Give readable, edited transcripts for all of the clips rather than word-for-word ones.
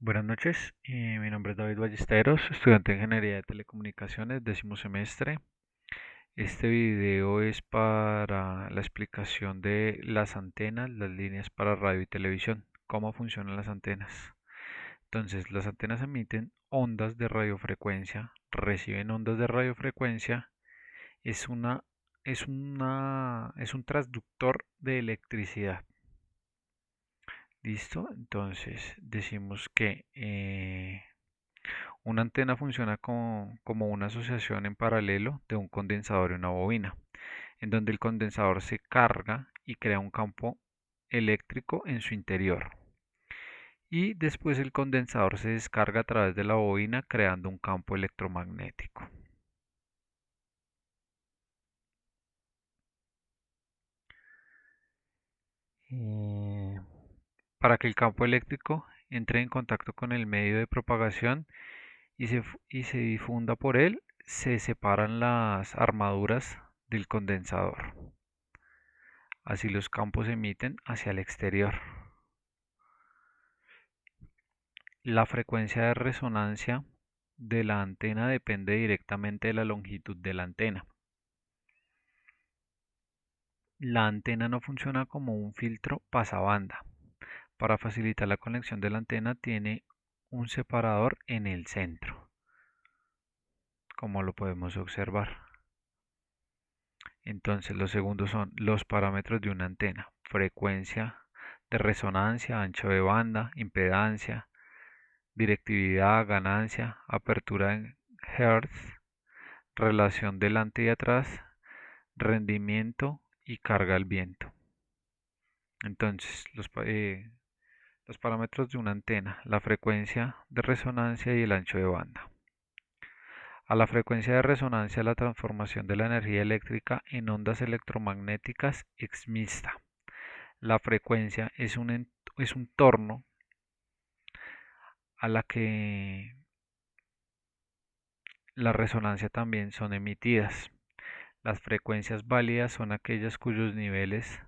Buenas noches, mi nombre es David Ballesteros, estudiante de Ingeniería de Telecomunicaciones, décimo semestre. Este video es para la explicación de las antenas, las líneas para radio y televisión, cómo funcionan las antenas. Entonces, las antenas emiten ondas de radiofrecuencia, reciben ondas de radiofrecuencia, es una, es un transductor de electricidad. ¿Listo? Entonces, decimos que una antena funciona como una asociación en paralelo de un condensador y una bobina, en donde el condensador se carga y crea un campo eléctrico en su interior. Y después el condensador se descarga a través de la bobina creando un campo electromagnético. Eh, para que el campo eléctrico entre en contacto con el medio de propagación y se difunda por él, se separan las armaduras del condensador. Así los campos se emiten hacia el exterior. La frecuencia de resonancia de la antena depende directamente de la longitud de la antena. La antena no funciona como un filtro pasabanda. Para facilitar la conexión de la antena tiene un separador en el centro, como lo podemos observar. Entonces los segundos son los parámetros de una antena: frecuencia de resonancia, ancho de banda, impedancia, directividad, ganancia, apertura en Hertz, relación delante y atrás, rendimiento y carga al viento. Entonces, los parámetros de una antena: la frecuencia de resonancia y el ancho de banda. A la frecuencia de resonancia, la transformación de la energía eléctrica en ondas electromagnéticas es mixta. La frecuencia es un torno a la que la resonancia también son emitidas. Las frecuencias válidas son aquellas cuyos niveles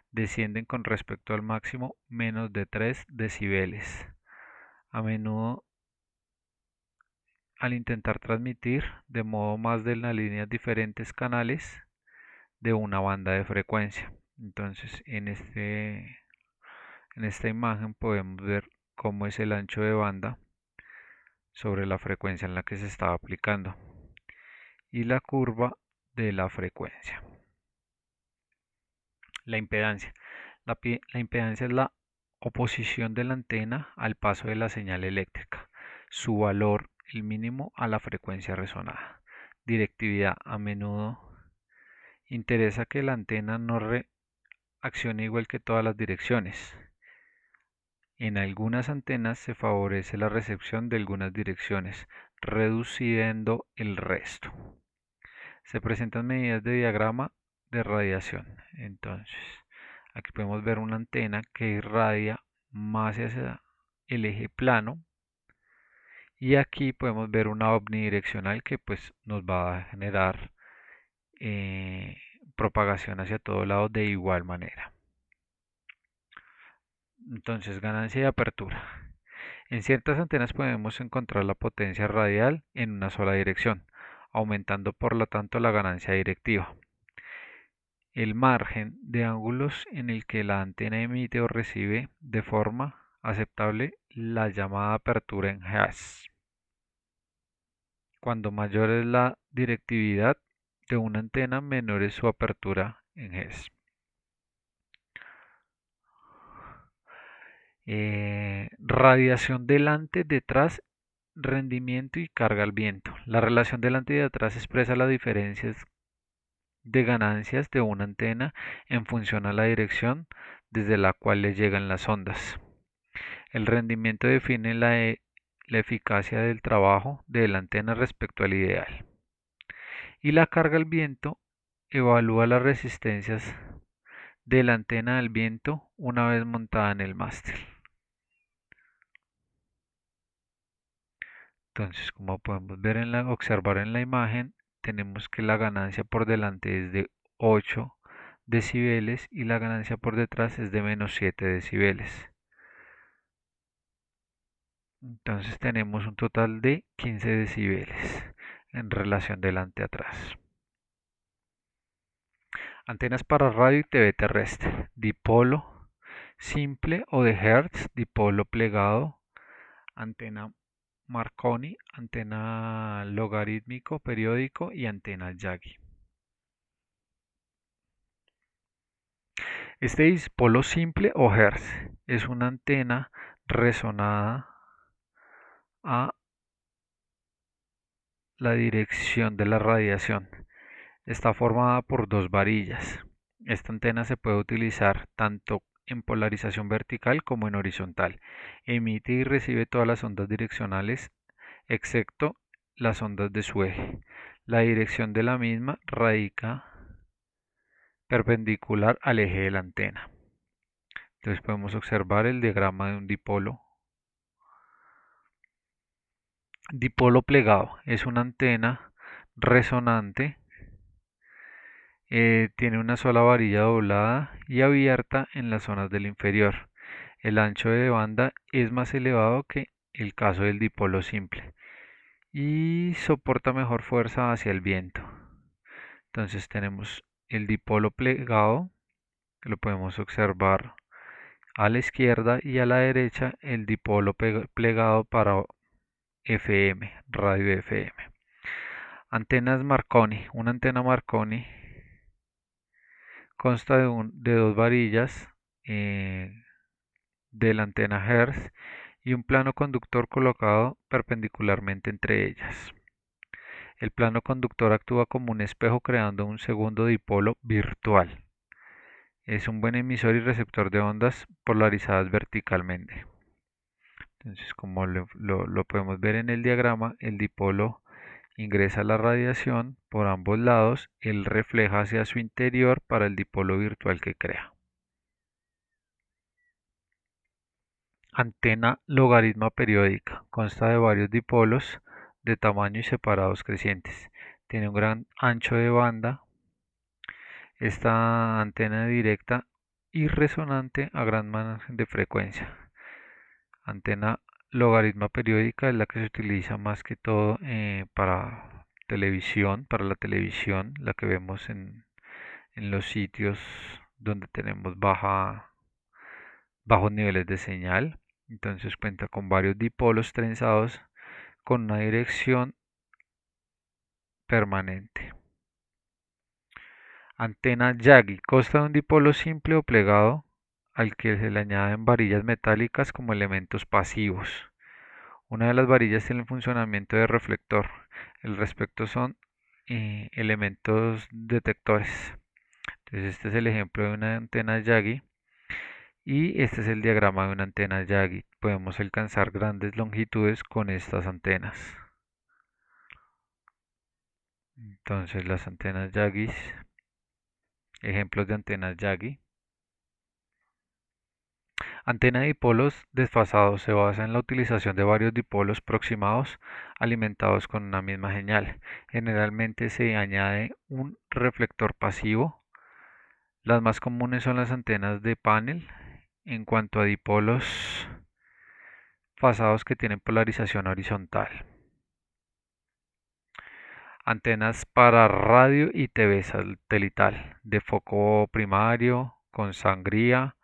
descienden con respecto al máximo menos de 3 decibeles. A menudo, al intentar transmitir de modo más de la línea diferentes canales de una banda de frecuencia. Entonces, en esta imagen podemos ver cómo es el ancho de banda sobre la frecuencia en la que se está aplicando y la curva de la frecuencia. La impedancia. La impedancia es la oposición de la antena al paso de la señal eléctrica. Su valor, el mínimo, a la frecuencia resonada. Directividad. A menudo interesa que la antena no reaccione igual que todas las direcciones. En algunas antenas se favorece la recepción de algunas direcciones, reduciendo el resto. Se presentan medidas de diagrama de radiación. Entonces, aquí podemos ver una antena que irradia más hacia el eje plano y aquí podemos ver una omnidireccional que pues nos va a generar eh, propagación hacia todos lados de igual manera. Entonces, ganancia y apertura. En ciertas antenas podemos encontrar la potencia radial en una sola dirección, aumentando por lo tanto la ganancia directiva. El margen de ángulos en el que la antena emite o recibe de forma aceptable la llamada apertura en Hz. Cuando mayor es la directividad de una antena, menor es su apertura en Hz. Radiación delante, detrás, rendimiento y carga al viento. La relación delante y detrás expresa las diferencias de ganancias de una antena en función a la dirección desde la cual le llegan las ondas. El rendimiento define la eficacia del trabajo de la antena respecto al ideal. Y la carga al viento evalúa las resistencias de la antena al viento una vez montada en el mástil. Entonces, como podemos ver observar en la imagen, tenemos que la ganancia por delante es de 8 decibeles y la ganancia por detrás es de menos 7 decibeles. Entonces tenemos un total de 15 decibeles en relación delante atrás. Antenas para radio y TV terrestre. Dipolo simple o de Hertz, dipolo plegado, antena Marconi, antena logarítmico periódico y antena Yagi. Este dipolo simple o Hertz es una antena resonada a la dirección de la radiación. Está formada por dos varillas. Esta antena se puede utilizar tanto en polarización vertical como en horizontal. Emite y recibe todas las ondas direccionales excepto las ondas de su eje. La dirección de la misma radica perpendicular al eje de la antena. Entonces podemos observar el diagrama de un dipolo. Dipolo plegado es una antena resonante. Tiene una sola varilla doblada y abierta en las zonas del inferior. El ancho de banda es más elevado que el caso del dipolo simple y soporta mejor fuerza hacia el viento. Entonces tenemos el dipolo plegado, que lo podemos observar a la izquierda, y a la derecha el dipolo plegado para FM, radio FM. Antenas Marconi. Una antena Marconi consta de dos varillas eh, de la antena Hertz y un plano conductor colocado perpendicularmente entre ellas. El plano conductor actúa como un espejo creando un segundo dipolo virtual. Es un buen emisor y receptor de ondas polarizadas verticalmente. Entonces, como lo podemos ver en el diagrama, el dipolo ingresa la radiación por ambos lados, él refleja hacia su interior para el dipolo virtual que crea. Antena logaritma periódica. Consta de varios dipolos de tamaño y separados crecientes. Tiene un gran ancho de banda. Esta antena directa y resonante a gran margen de frecuencia. Antena logaritma periódica es la que se utiliza más que todo para televisión, para la televisión, la que vemos en los sitios donde tenemos bajos niveles de señal. Entonces cuenta con varios dipolos trenzados con una dirección permanente. Antena Yagi consta de un dipolo simple o plegado al que se le añaden varillas metálicas como elementos pasivos. Una de las varillas tiene el funcionamiento de reflector. El resto son elementos detectores. Entonces este es el ejemplo de una antena Yagi y este es el diagrama de una antena Yagi. Podemos alcanzar grandes longitudes con estas antenas. Entonces las antenas Yagis, ejemplos de antenas Yagi. Antena de dipolos desfasados se basa en la utilización de varios dipolos proximados alimentados con una misma señal. Generalmente se añade un reflector pasivo. Las más comunes son las antenas de panel. En cuanto a dipolos fasados que tienen polarización horizontal. Antenas para radio y TV satelital de foco primario, con sangría,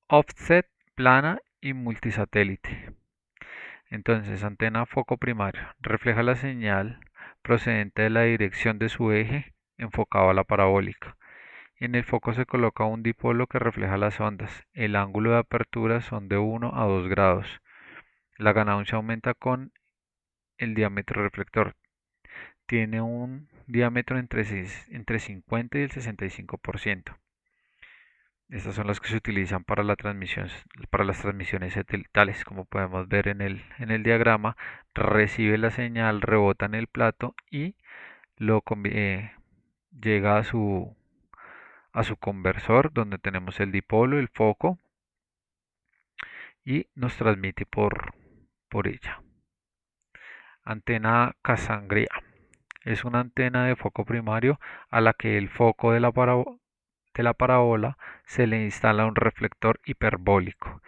offset, plana y multisatélite. Entonces, antena foco primario refleja la señal procedente de la dirección de su eje enfocado a la parabólica. En el foco se coloca un dipolo que refleja las ondas. El ángulo de apertura son de 1 a 2 grados. La ganancia aumenta con el diámetro reflector. Tiene un diámetro entre 50 y el 65%. Estas son las que se utilizan para las transmisiones satelitales. Como podemos ver en el diagrama, recibe la señal, rebota en el plato y llega a su conversor, donde tenemos el dipolo, el foco, y nos transmite por ella. Antena Casangría. Es una antena de foco primario a la que el foco de la parábola se le instala un reflector hiperbólico.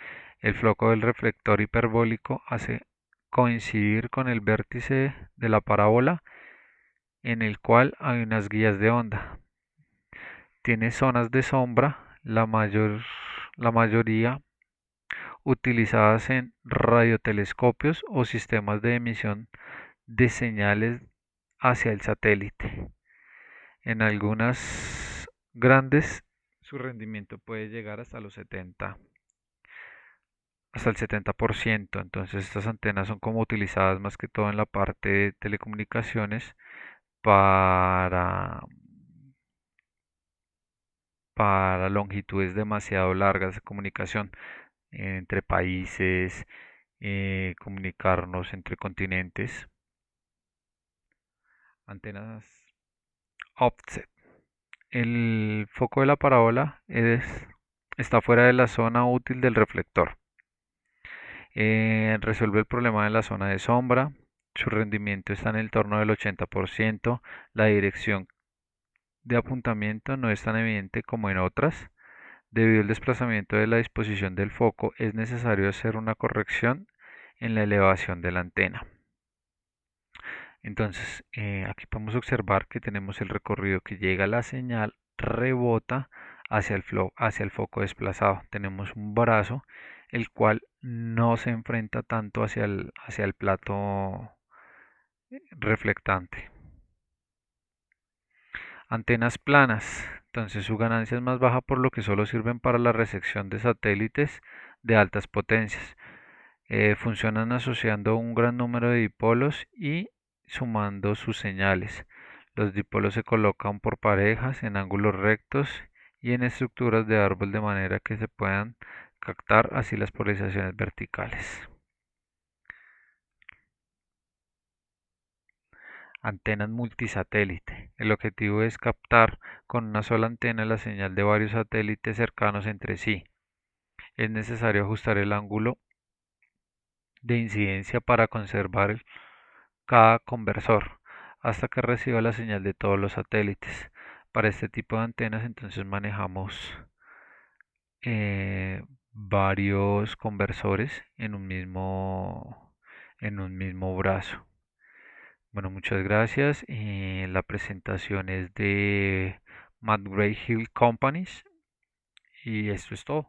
El foco del reflector hiperbólico hace coincidir con el vértice de la parábola en el cual hay unas guías de onda. Tiene zonas de sombra, la mayoría utilizadas en radiotelescopios o sistemas de emisión de señales hacia el satélite. En algunas grandes su rendimiento puede llegar hasta el 70%. Entonces estas antenas son como utilizadas más que todo en la parte de telecomunicaciones para, para longitudes demasiado largas de comunicación entre países, comunicarnos entre continentes. Antenas offset. El foco de la parábola está fuera de la zona útil del reflector. Resuelve el problema de la zona de sombra. Su rendimiento está en el torno del 80%. La dirección de apuntamiento no es tan evidente como en otras. Debido al desplazamiento de la disposición del foco, es necesario hacer una corrección en la elevación de la antena. Entonces, aquí podemos observar que tenemos el recorrido que llega a la señal, rebota hacia el foco desplazado. Tenemos un brazo, el cual no se enfrenta tanto hacia el plato reflectante. Antenas planas. Entonces su ganancia es más baja por lo que solo sirven para la recepción de satélites de altas potencias. Funcionan asociando un gran número de dipolos y sumando sus señales. Los dipolos se colocan por parejas en ángulos rectos y en estructuras de árbol de manera que se puedan captar así las polarizaciones verticales. Antenas multisatélite. El objetivo es captar con una sola antena la señal de varios satélites cercanos entre sí. Es necesario ajustar el ángulo de incidencia para conservar cada conversor hasta que reciba la señal de todos los satélites. Para este tipo de antenas entonces manejamos varios conversores en un mismo brazo. Bueno, muchas gracias. La presentación es de McGraw-Hill Companies y esto es todo.